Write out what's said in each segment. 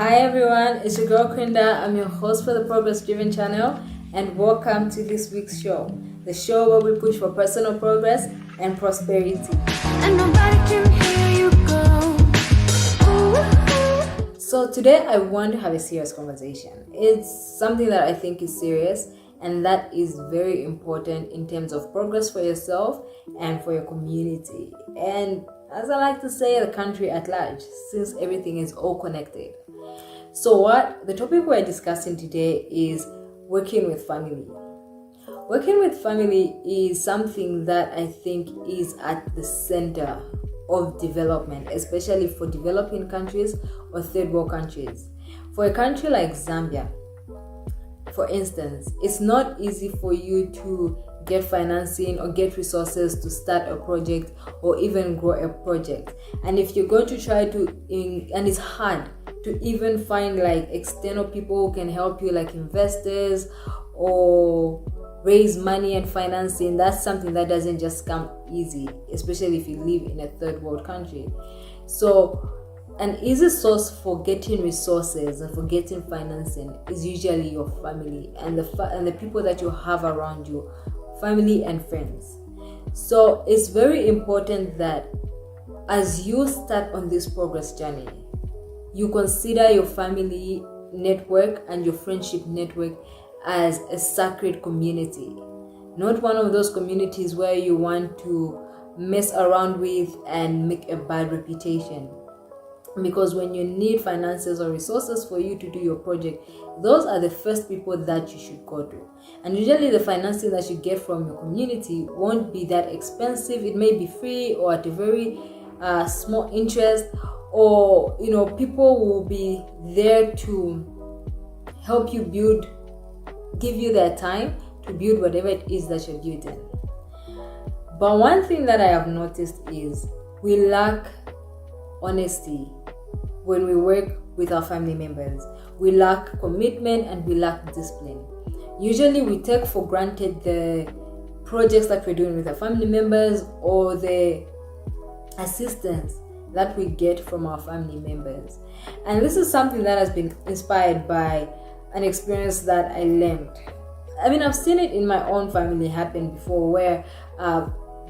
Hi everyone, it's your girl Kunda. I'm your host for the Progress Driven channel, and welcome to this week's show. The show where we push for personal progress and prosperity. And nobody can hear you go. So today I want to have a serious conversation. It's something that I think is serious and that is very important in terms of progress for yourself and for your community. And as I like to say, the country at large, since everything is all connected. So the topic we're discussing today is working with family. Working with family is something that I think is at the center of development, especially for developing countries or third world countries. For a country like Zambia, for instance, it's not easy for you to get financing or get resources to start a project or even grow a project. And if you're going to try to, and it's hard to even find like external people who can help you, like investors or raise money and financing, that's something that doesn't just come easy, especially if you live in a third world country. So an easy source for getting resources and for getting financing is usually your family and the people that you have around you, family and friends. So it's very important that as you start on this progress journey, you consider your family network and your friendship network as a sacred community, not one of those communities where you want to mess around with and make a bad reputation. Because when you need finances or resources for you to do your project, those are the first people that you should go to. And usually the financing that you get from your community won't be that expensive. It may be free or at a very small interest, or people will be there to help you build, give you their time to build whatever it is that you're building. But one thing that I have noticed is we lack honesty when we work with our family members. We lack commitment and we lack discipline. Usually we take for granted the projects that we're doing with our family members or the assistance that we get from our family members. And this is something that has been inspired by an experience that I learned. I mean, I've seen it in my own family happen before, where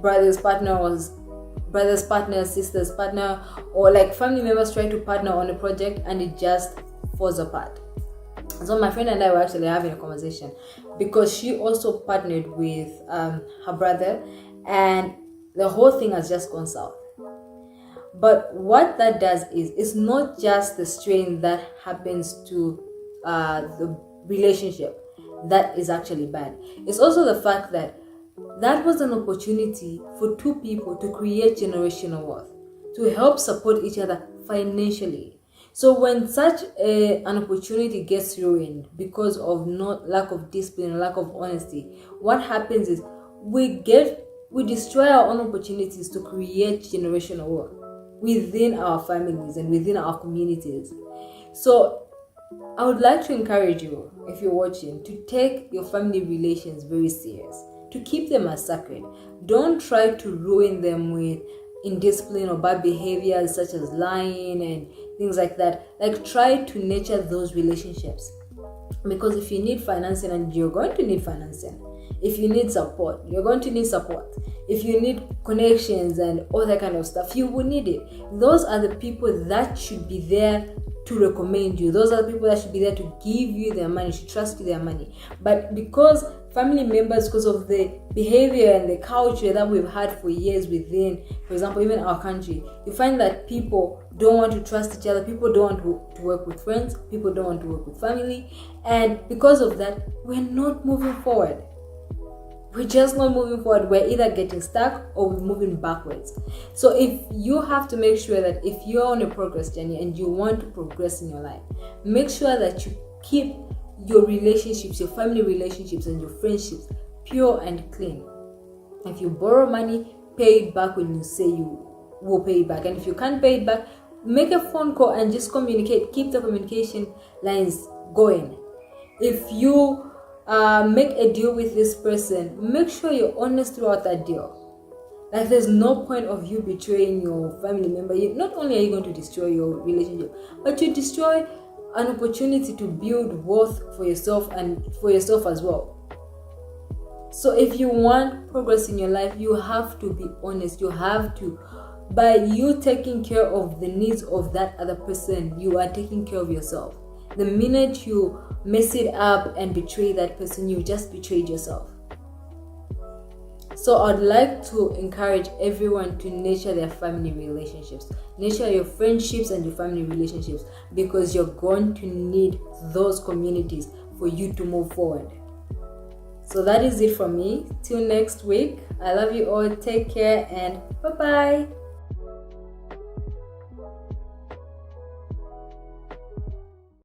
brother's partner, sister's partner, or like family members try to partner on a project and it just falls apart. So my friend and I were actually having a conversation because she also partnered with her brother and the whole thing has just gone south. But what that does is, it's not just the strain that happens to the relationship that is actually bad. It's also the fact that was an opportunity for two people to create generational wealth, to help support each other financially. So when such an opportunity gets ruined because of lack of discipline, lack of honesty, what happens is we destroy our own opportunities to create generational wealth within our families and within our communities. So I would like to encourage you, if you're watching, to take your family relations very serious, to keep them as sacred. Don't try to ruin them with indiscipline or bad behaviors such as lying and things like that. Like, try to nurture those relationships, because if you need financing, and you're going to need financing, if you need support, you're going to need support. If you need connections and all that kind of stuff, you will need it. Those are the people that should be there to recommend you. Those are the people that should be there to give you their money, should trust you their money. But because family members, because of the behavior and the culture that we've had for years within, for example, even our country, you find that people don't want to trust each other, people don't want to work with friends, people don't want to work with family, and because of that, we're not moving forward. We're just not moving forward. We're either getting stuck or we're moving backwards. So if you have to make sure that if you're on a progress journey and you want to progress in your life, make sure that you keep your relationships, your family relationships and your friendships pure and clean. If you borrow money, pay it back when you say you will pay it back. And if you can't pay it back, make a phone call and just communicate. Keep the communication lines going. If you make a deal with this person, make sure you're honest throughout that deal. Like, there's no point of you betraying your family member. Not only are you going to destroy your relationship, but you destroy an opportunity to build wealth for yourself and for yourself as well. So if you want progress in your life, you have to be honest. You have to, by you taking care of the needs of that other person, you are taking care of yourself. The minute you mess it up and betray that person, you just betrayed yourself. So I'd like to encourage everyone to nurture their family relationships. Nurture your friendships and your family relationships, because you're going to need those communities for you to move forward. So that is it from me. Till next week. I love you all. Take care and bye-bye.